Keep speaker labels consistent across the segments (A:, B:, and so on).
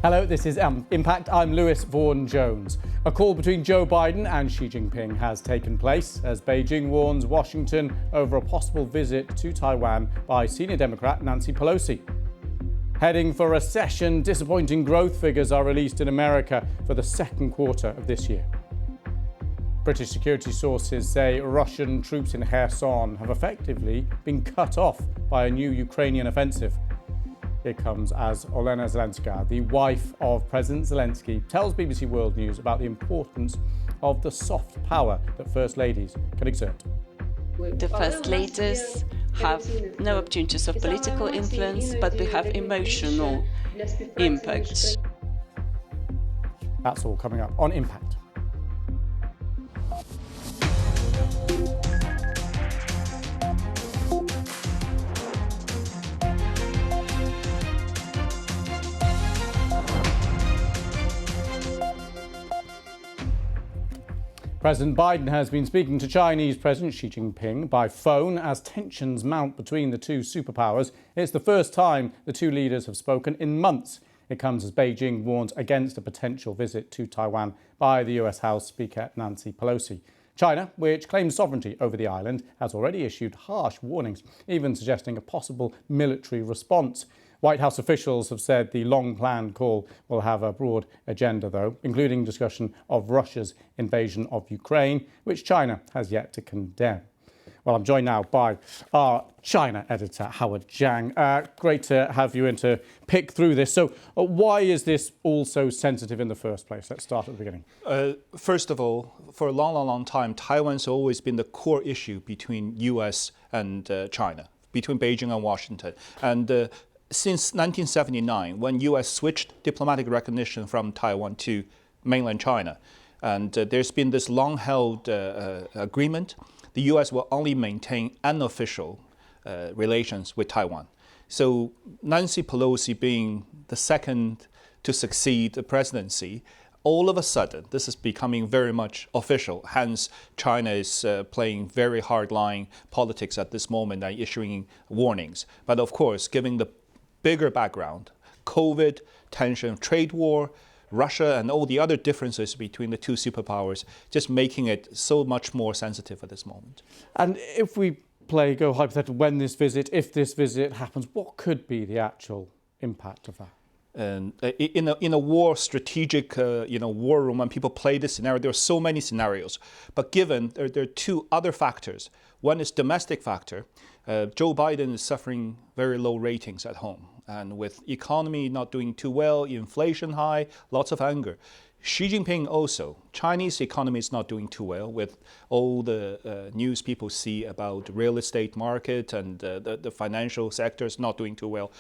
A: Hello, this is Impact. I'm Lewis Vaughan-Jones. A call between Joe Biden and Xi Jinping has taken place as Beijing warns Washington over a possible visit to Taiwan by senior Democrat Nancy Pelosi. Heading for recession, disappointing growth figures are released in America for the second quarter of this year. British security sources say Russian troops in Kherson have effectively been cut off by a new Ukrainian offensive. It comes as Olena Zelenska, the wife of President Zelensky, tells BBC World News about the importance of the soft power that First Ladies can exert.
B: The First Ladies have no opportunities of political influence, but we have emotional impact.
A: That's all coming up on Impact. President Biden has been speaking to Chinese President Xi Jinping by phone as tensions mount between the two superpowers. It's the first time the two leaders have spoken in months. It comes as Beijing warns against a potential visit to Taiwan by the US House Speaker Nancy Pelosi. China, which claims sovereignty over the island, has already issued harsh warnings, even suggesting a possible military response. White House officials have said the long-planned call will have a broad agenda, though, including discussion of Russia's invasion of Ukraine, which China has yet to condemn. Well, I'm joined now by our China editor, Howard Zhang. Great to have you in to pick through this. So why is this all so sensitive in the first place? Let's start at the beginning.
C: First of all, for a long time, Taiwan's always been the core issue between U.S. and China, between Beijing and Washington. And since 1979, when U.S. switched diplomatic recognition from Taiwan to mainland China, and there's been this long-held agreement, the U.S. will only maintain unofficial relations with Taiwan. So Nancy Pelosi being the second to succeed the presidency, all of a sudden, this is becoming very much official. Hence, China is playing very hard-line politics at this moment and issuing warnings. But of course, given the bigger background, COVID, tension, trade war, Russia, and all the other differences between the two superpowers, just making it so much more sensitive at this moment.
A: And if we go hypothetical, when this visit, if this visit happens, what could be the actual impact of that?
C: And in a war strategic, war room, when people play this scenario, there are so many scenarios. But given there are two other factors. One is domestic factor. Joe Biden is suffering very low ratings at home. And with economy not doing too well, inflation high, lots of anger. Xi Jinping also, Chinese economy is not doing too well with all the news people see about real estate market and the financial sector is not doing too well.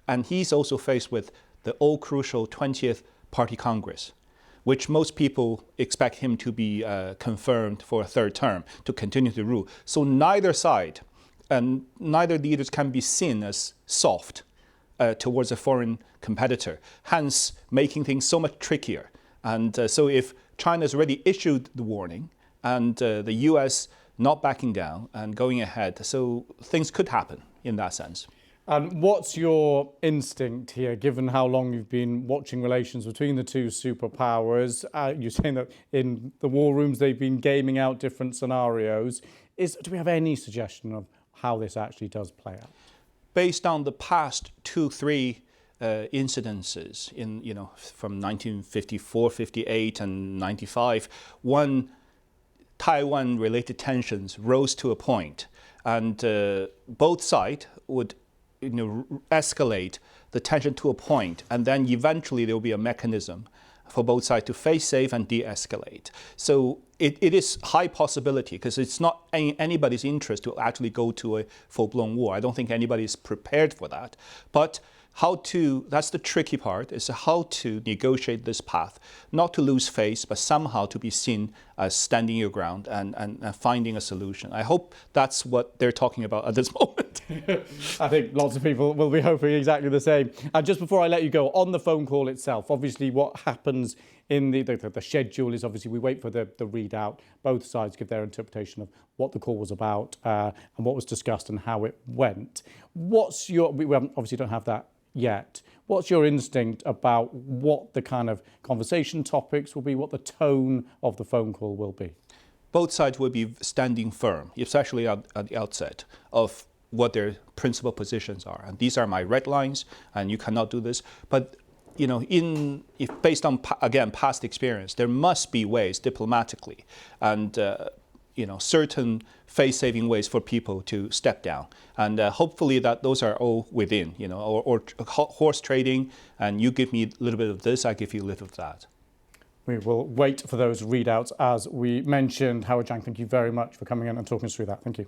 C: And he's also faced with the all-crucial 20th Party Congress, which most people expect him to be confirmed for a third term to continue to rule. So neither side and neither leaders can be seen as soft towards a foreign competitor, hence making things so much trickier. And so if China's already issued the warning and the US not backing down and going ahead, so things could happen in that sense.
A: And what's your instinct here, given how long you've been watching relations between the two superpowers? You're saying that in the war rooms they've been gaming out different scenarios. Do we have any suggestion of how this actually does play out?
C: Based on the past 2-3 incidences from 1954, 58, and 95, when Taiwan-related tensions rose to a point, and both sides would escalate the tension to a point, and then eventually there will be a mechanism for both sides to face safe and de-escalate. So it is high possibility, because it's not anybody's interest to actually go to a full-blown war. I don't think anybody is prepared for that. But that's the tricky part, is how to negotiate this path, not to lose face, but somehow to be seen as standing your ground and finding a solution. I hope that's what they're talking about at this moment.
A: I think lots of people will be hoping exactly the same. And just before I let you go, on the phone call itself, obviously what happens in the schedule is obviously we wait for the readout. Both sides give their interpretation of what the call was about and what was discussed and how it went. What's your, we obviously don't have that yet. What's your instinct about what the kind of conversation topics will be, what the tone of the phone call will be?
C: Both sides will be standing firm, especially at the outset, of what their principal positions are. And these are my red lines, and you cannot do this. But you know, if based on, again, past experience, there must be ways diplomatically and certain face-saving ways for people to step down. And hopefully that those are all within, or horse trading, and you give me a little bit of this, I give you a little of that.
A: We will wait for those readouts as we mentioned. Howard Zhang, thank you very much for coming in and talking us through that. Thank you.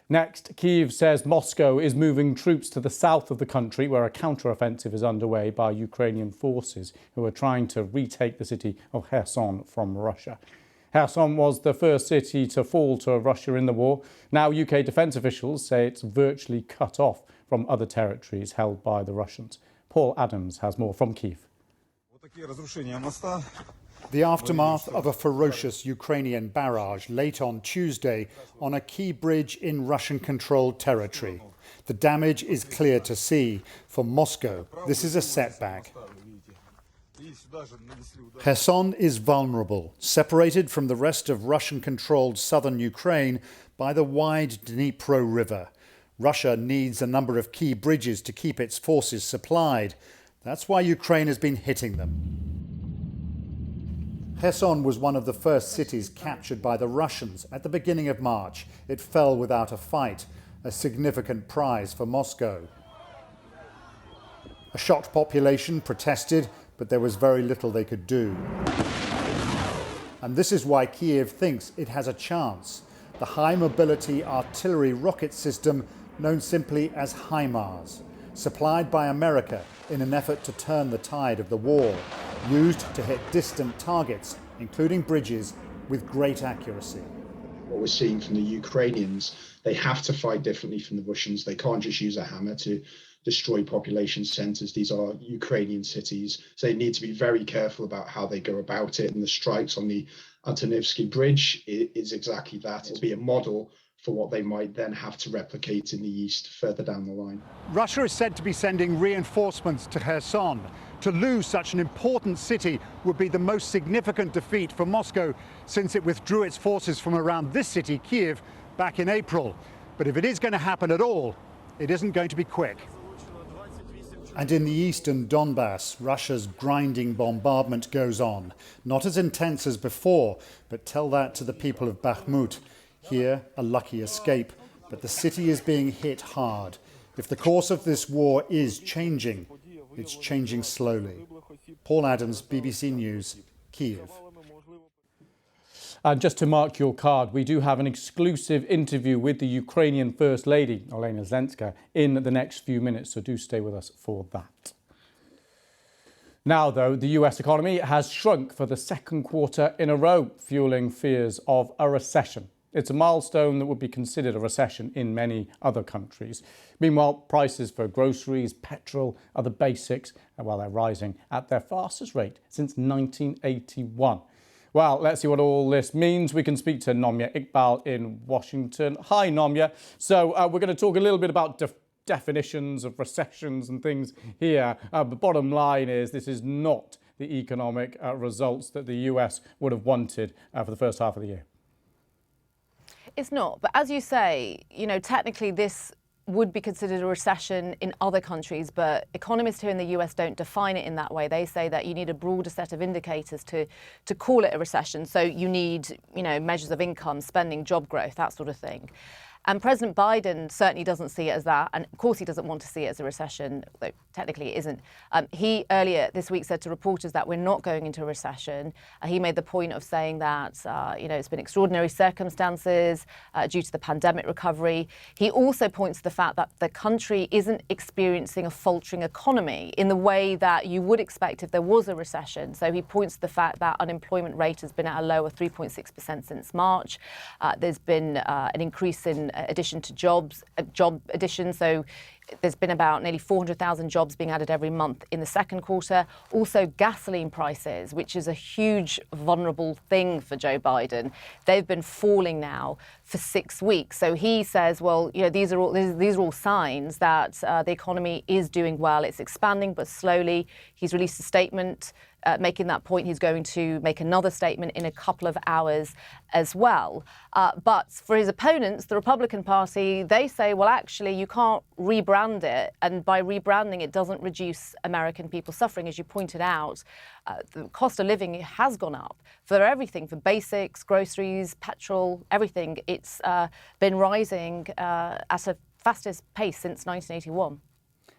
A: Next, Kyiv says Moscow is moving troops to the south of the country where a counter-offensive is underway by Ukrainian forces who are trying to retake the city of Kherson from Russia. Kherson was the first city to fall to Russia in the war. Now UK defence officials say it's virtually cut off from other territories held by the Russians. Paul Adams has more from Kyiv.
D: The aftermath of a ferocious Ukrainian barrage late on Tuesday on a key bridge in Russian-controlled territory. The damage is clear to see. For Moscow, this is a setback. Kherson is vulnerable, separated from the rest of Russian-controlled southern Ukraine by the wide Dnipro River. Russia needs a number of key bridges to keep its forces supplied. That's why Ukraine has been hitting them. Kherson was one of the first cities captured by the Russians at the beginning of March. It fell without a fight, a significant prize for Moscow. A shocked population protested, but there was very little they could do. And this is why Kyiv thinks it has a chance. The high-mobility artillery rocket system, known simply as HIMARS, supplied by America in an effort to turn the tide of the war, used to hit distant targets, including bridges, with great accuracy.
E: What we're seeing from the Ukrainians, they have to fight differently from the Russians. They can't just use a hammer to destroy population centers. These are Ukrainian cities, so they need to be very careful about how they go about it. And the strikes on the Antonivsky Bridge is exactly that. It'll be a model for what they might then have to replicate in the east further down the line.
D: Russia is said to be sending reinforcements to Kherson. To lose such an important city would be the most significant defeat for Moscow since it withdrew its forces from around this city, Kyiv, back in April. But if it is going to happen at all, it isn't going to be quick. And in the eastern Donbass, Russia's grinding bombardment goes on. Not as intense as before, but tell that to the people of Bakhmut. Here, a lucky escape, but the city is being hit hard. If the course of this war is changing, it's changing slowly. Paul Adams, BBC News, Kyiv.
A: And just to mark your card, we do have an exclusive interview with the Ukrainian First Lady, Olena Zelenska, in the next few minutes, so do stay with us for that. Now, though, the US economy has shrunk for the second quarter in a row, fueling fears of a recession. It's a milestone that would be considered a recession in many other countries. Meanwhile, prices for groceries, petrol, other basics, well, they're rising at their fastest rate since 1981. Well, let's see what all this means. We can speak to Nomya Iqbal in Washington. Hi, Nomya. So we're going to talk a little bit about definitions of recessions and things here. The bottom line is this is not the economic results that the US would have wanted for the first half of the year.
F: It's not. But as you say, technically this would be considered a recession in other countries, but economists here in the US don't define it in that way. They say that you need a broader set of indicators to call it a recession. So you need, measures of income, spending, job growth, that sort of thing. And President Biden certainly doesn't see it as that. And of course, he doesn't want to see it as a recession, though technically it isn't. He earlier this week said to reporters that we're not going into a recession. He made the point of saying that, it's been extraordinary circumstances due to the pandemic recovery. He also points to the fact that the country isn't experiencing a faltering economy in the way that you would expect if there was a recession. So he points to the fact that unemployment rate has been at a low of 3.6% since March. There's been an increase in addition to job additions. So there's been about nearly 400,000 jobs being added every month in the second quarter. Also gasoline prices, which is a huge vulnerable thing for Joe Biden. They've been falling now for 6 weeks. So he says, well, these are all signs that the economy is doing well. It's expanding, but slowly. He's released a statement making that point. He's going to make another statement in a couple of hours as well. But for his opponents, the Republican Party, they say, well, actually, you can't rebrand it. And by rebranding, it doesn't reduce American people's suffering. As you pointed out, the cost of living has gone up for everything, for basics, groceries, petrol, everything. It's been rising at a fastest pace since 1981.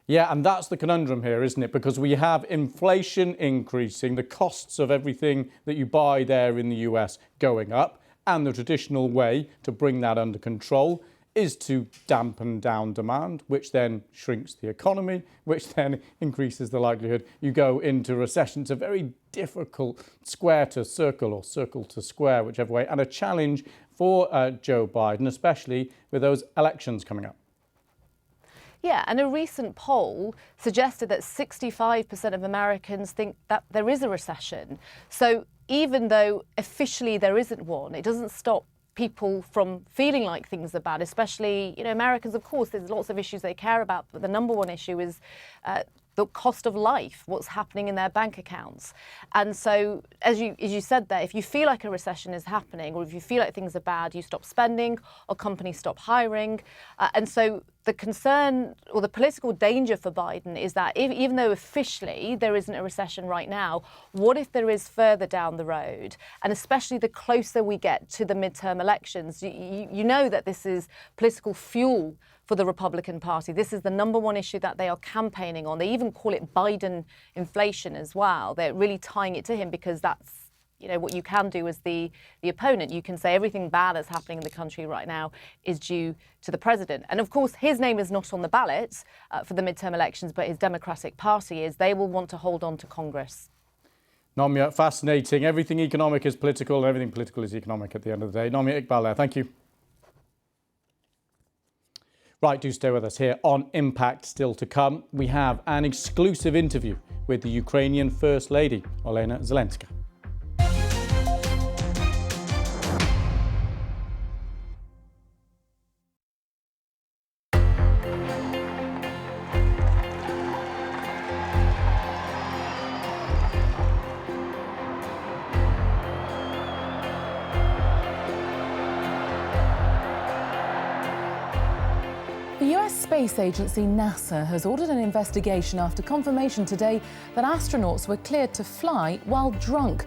A: Yeah, and that's the conundrum here, isn't it? Because we have inflation increasing, the costs of everything that you buy there in the US going up, and the traditional way to bring that under control is to dampen down demand, which then shrinks the economy, which then increases the likelihood you go into recession. It's a very difficult square to circle or circle to square, whichever way, and a challenge for Joe Biden, especially with those elections coming up.
F: Yeah, and a recent poll suggested that 65% of Americans think that there is a recession. So even though officially there isn't one, it doesn't stop people from feeling like things are bad, especially, Americans, of course, there's lots of issues they care about, but the number one issue is the cost of life, what's happening in their bank accounts. And so, as you said there, if you feel like a recession is happening, or if you feel like things are bad, you stop spending, or companies stop hiring. And so the concern or the political danger for Biden is that even though officially there isn't a recession right now, what if there is further down the road? And especially the closer we get to the midterm elections, you know that this is political fuel for the Republican Party. This is the number one issue that they are campaigning on. They even call it Biden inflation as well. They're really tying it to him because that's what you can do as the opponent. You can say everything bad that's happening in the country right now is due to the president. And of course, his name is not on the ballot for the midterm elections, but his Democratic Party is. They will want to hold on to Congress.
A: Nomia, fascinating. Everything economic is political, and everything political is economic at the end of the day. Nomia Iqbal there, thank you. Right, do stay with us here on Impact. Still to come, we have an exclusive interview with the Ukrainian First Lady, Olena Zelenska.
G: The US space agency NASA has ordered an investigation after confirmation today that astronauts were cleared to fly while drunk.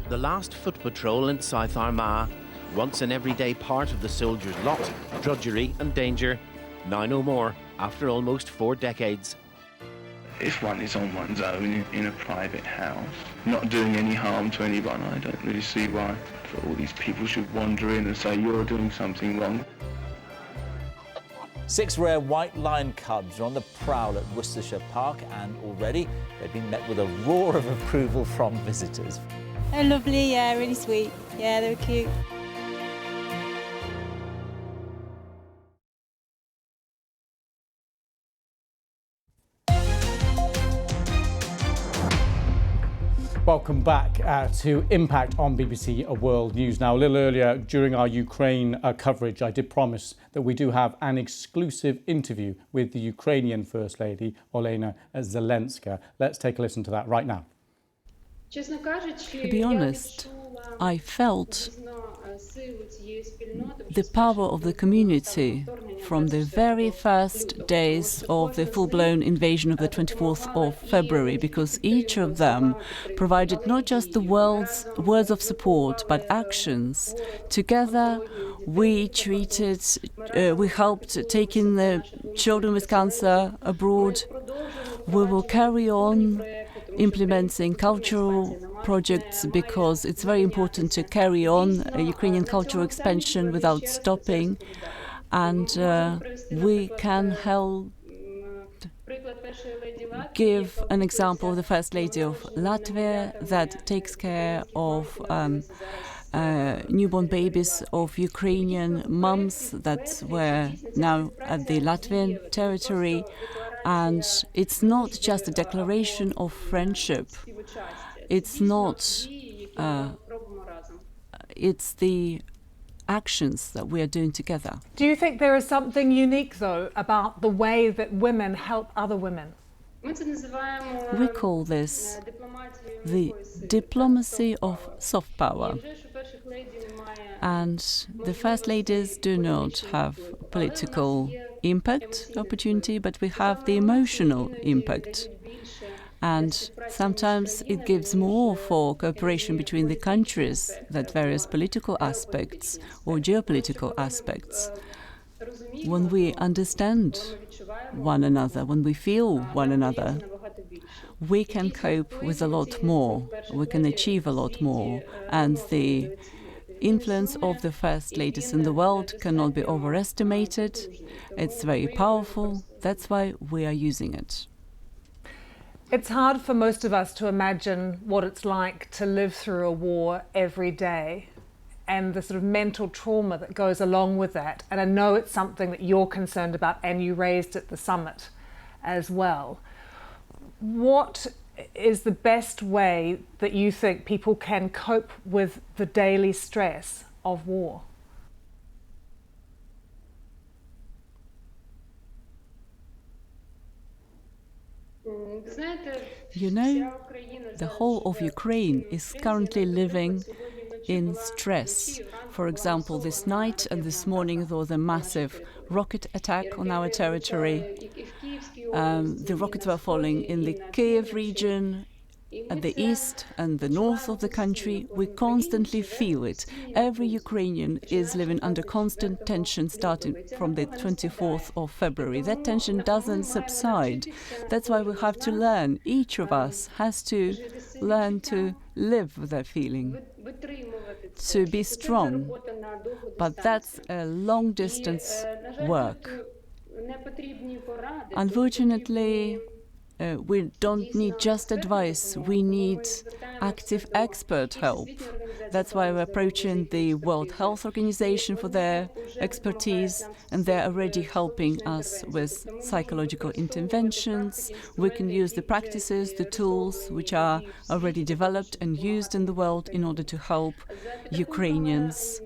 H: The last foot patrol in South Armagh, once an everyday part of the soldiers' lot, drudgery and danger, now no more after almost 4 decades.
I: If one is on one's own in a private house, not doing any harm to anyone, I don't really see why all these people should wander in and say you're doing something wrong.
J: 6 rare white lion cubs are on the prowl at Worcestershire Park, and already they've been met with a roar of approval from visitors.
K: They're lovely, yeah, really sweet. Yeah, they were cute.
A: Welcome back to Impact on BBC World News. Now, a little earlier during our Ukraine coverage, I did promise that we do have an exclusive interview with the Ukrainian First Lady, Olena Zelenska. Let's take a listen to that right now.
L: To be honest, I felt the power of the community from the very first days of the full-blown invasion of the 24th of February, because each of them provided not just the words of support, but actions. Together, we helped taking the children with cancer abroad. We will carry on implementing cultural projects because it's very important to carry on a Ukrainian cultural expansion without stopping, and we can help give an example of the First Lady of Latvia that takes care of newborn babies of Ukrainian mums that were now at the Latvian territory. And it's not just a declaration of friendship. It's not, it's the actions that we are doing together.
M: Do you think there is something unique, though, about the way that women help other women?
L: We call this the diplomacy of soft power. And the first ladies do not have political impact opportunity, but we have the emotional impact. And sometimes it gives more for cooperation between the countries than various political aspects or geopolitical aspects. When we understand one another, when we feel one another, we can cope with a lot more, we can achieve a lot more, and the influence of the first ladies in the world cannot be overestimated. It's very powerful, that's why we are using it.
M: It's hard for most of us to imagine what it's like to live through a war every day and the sort of mental trauma that goes along with that. And I know it's something that you're concerned about and you raised at the summit as well. What is the best way that you think people can cope with the daily stress of war?
L: You know, the whole of Ukraine is currently living in stress. For example, this night and this morning there was a massive rocket attack on our territory. The rockets were falling in the Kiev region, at the east and the north of the country. We constantly feel it. Every Ukrainian is living under constant tension starting from the 24th of February. That tension doesn't subside. That's why we have to learn. Each of us has to learn to live with that feeling, to be strong. But that's a long-distance work. Unfortunately, we don't need just advice, we need active expert help. That's why we're approaching the World Health Organization for their expertise, and they're already helping us with psychological interventions. We can use the practices, the tools which are already developed and used in the world in order to help Ukrainians.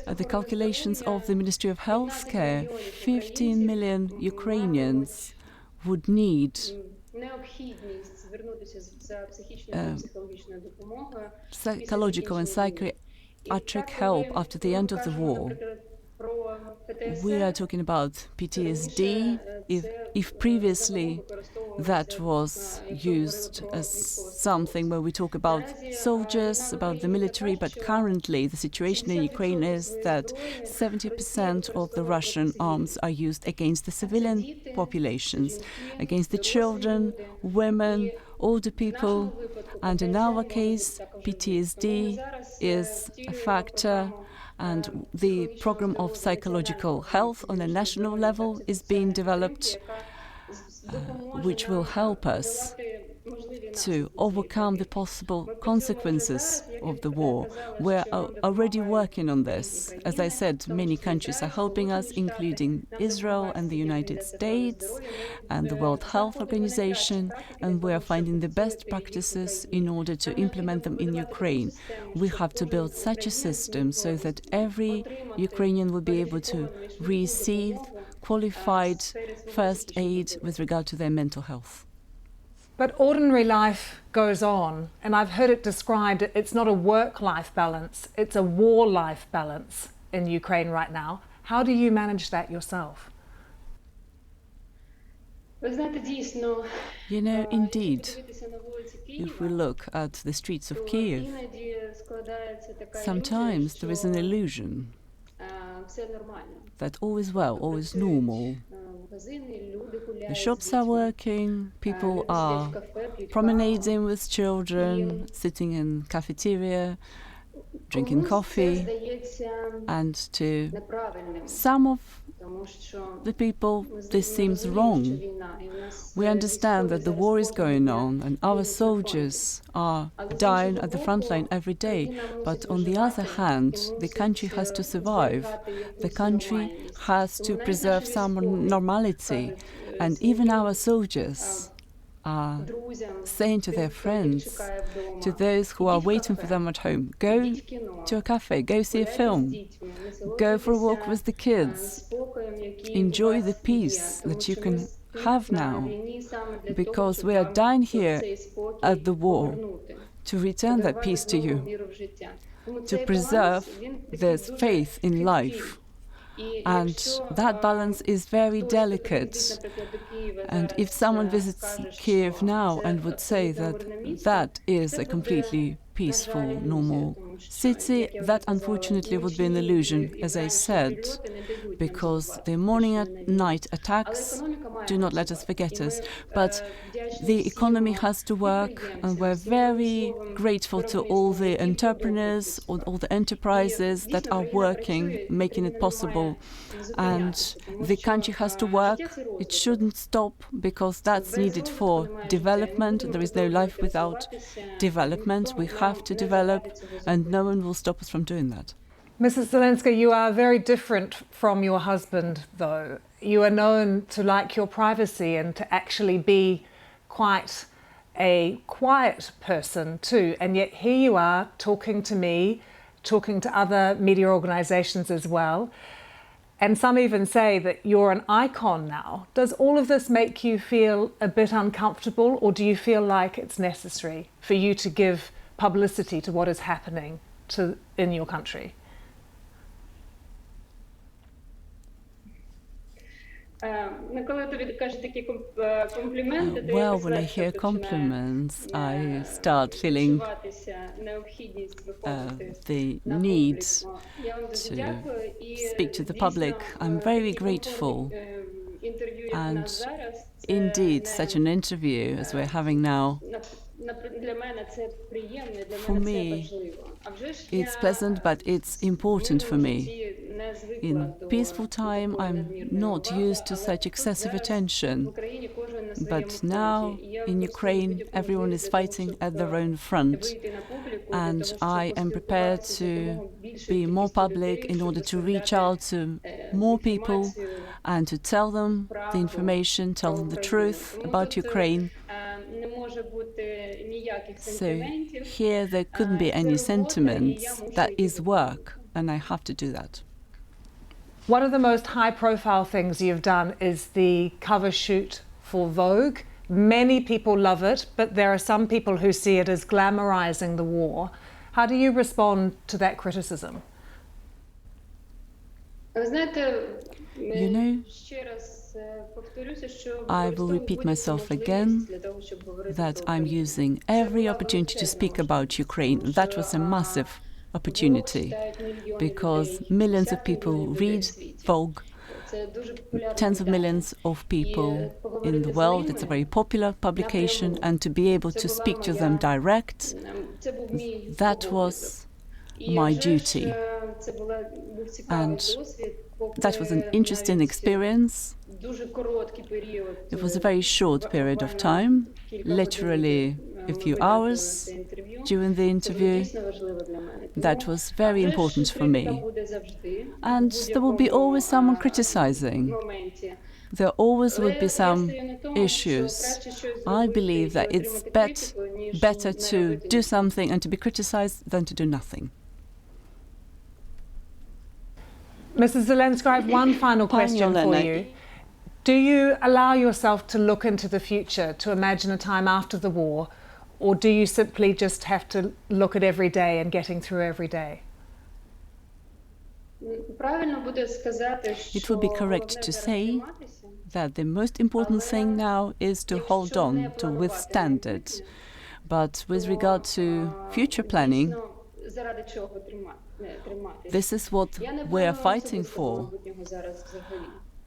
L: The calculations of the Ministry of Healthcare, 15 million Ukrainians would need psychological and psychiatric help after the end of the war. We are talking about PTSD. If previously that was used as something where we talk about soldiers, about the military, but currently the situation in Ukraine is that 70% of the Russian arms are used against the civilian populations, against the children, women, older people, and in our case, PTSD is a factor. And the program of psychological health on a national level is being developed, which will help us to overcome the possible consequences of the war. We're already working on this. As I said, many countries are helping us, including Israel and the United States and the World Health Organization, and we are finding the best practices in order to implement them in Ukraine. We have to build such a system so that every Ukrainian will be able to receive qualified first aid with regard to their mental health.
M: But ordinary life goes on, and I've heard it described, it's not a work-life balance, it's a war-life balance in Ukraine right now. How do you manage that yourself?
L: You know, indeed, if we look at the streets of Kiev, sometimes there is an illusion that all is well, all is normal. The shops are working, people are promenading with children, sitting in cafeteria, drinking coffee, and to some of the people, this seems wrong. We understand that the war is going on and our soldiers are dying at the front line every day. But on the other hand, the country has to survive. The country has to preserve some normality. And even our soldiers are saying to their friends, to those who are waiting for them at home, go to a cafe, go see a film, go for a walk with the kids, enjoy the peace that you can have now, because we are dying here at the war to return that peace to you, to preserve this faith in life. And that balance is very delicate. And if someone visits Kiev now and would say that that is a completely peaceful, normal city, that unfortunately would be an illusion, as I said, because the morning and night attacks do not let us forget us. But the economy has to work, and we're very grateful to all the entrepreneurs, all the enterprises that are working, making it possible. And the country has to work. It shouldn't stop, because that's needed for development. There is no life without development. We have to develop, and no one will stop us from doing that.
M: Mrs. Zelenska, you are very different from your husband, though. You are known to like your privacy and to actually be quite a quiet person too. And yet here you are talking to me, talking to other media organisations as well. And some even say that you're an icon now. Does all of this make you feel a bit uncomfortable, or do you feel like it's necessary for you to give publicity to what is happening in your country?
L: Well, when I hear compliments, I start feeling the need to speak to the public. I'm very grateful. And indeed, such an interview as we're having now, for me, it's pleasant, but it's important for me. In peaceful time, I'm not used to such excessive attention. But now, in Ukraine, everyone is fighting at their own front. And I am prepared to be more public in order to reach out to more people and to tell them the information, tell them the truth about Ukraine. So here there couldn't be any sentiments. That is work, and I have to do that.
M: One of the most high-profile things you've done is the cover shoot for Vogue. Many people love it, but there are some people who see it as glamorizing the war. How do you respond to that criticism?
L: You know, I will repeat myself again that I'm using every opportunity to speak about Ukraine. That was a massive opportunity because millions of people read Vogue, tens of millions of people in the world. It's a very popular publication, and to be able to speak to them direct, that was my duty. And that was an interesting experience. It was a very short period of time, literally a few hours during the interview. That was very important for me. And there will be always someone criticizing. There always would be some issues. I believe that it's better to do something and to be criticized than to do nothing.
M: Mrs. Zelenska, I have one final question for you. Do you allow yourself to look into the future, to imagine a time after the war, or do you simply just have to look at every day and getting through every day?
L: It would be correct to say that the most important thing now is to hold on, to withstand it. But with regard to future planning, this is what we are fighting for.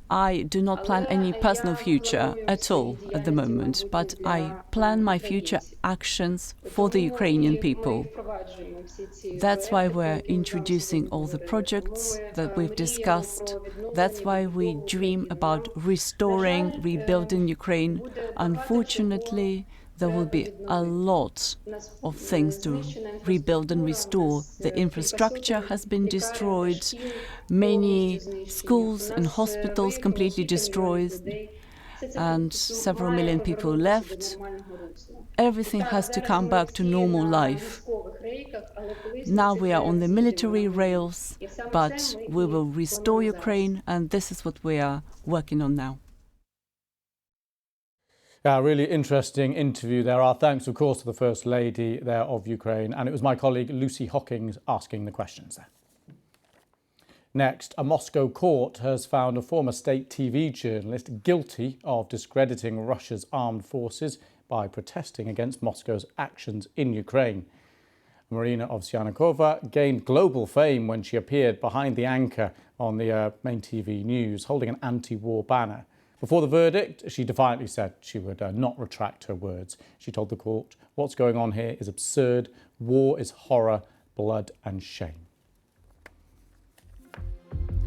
L: I do not plan any personal future at all at the moment, but I plan my future actions for the Ukrainian people. That's why we're introducing all the projects that we've discussed. That's why we dream about restoring, rebuilding Ukraine. Unfortunately, there will be a lot of things to rebuild and restore. The infrastructure has been destroyed, many schools and hospitals completely destroyed, and several million people left. Everything has to come back to normal life. Now we are on the military rails, but we will restore Ukraine, and this is what we are working on now.
A: Yeah, really interesting interview there. Our thanks, of course, to the First Lady there of Ukraine. And it was my colleague Lucy Hockings asking the questions there. Next, a Moscow court has found a former state TV journalist guilty of discrediting Russia's armed forces by protesting against Moscow's actions in Ukraine. Marina Ovsyannikova gained global fame when she appeared behind the anchor on the main TV news, holding an anti-war banner. Before the verdict, she defiantly said she would not retract her words. She told the court, "What's going on here is absurd. War is horror, blood and shame."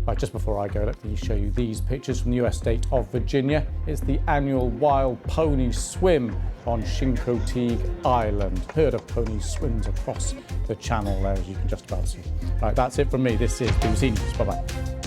A: Right, just before I go, let me show you these pictures from the US state of Virginia. It's the annual wild pony swim on Chincoteague Island. Herd of ponies swims across the channel there, as you can just about see. Right, that's it from me. This is BBC News. Bye-bye.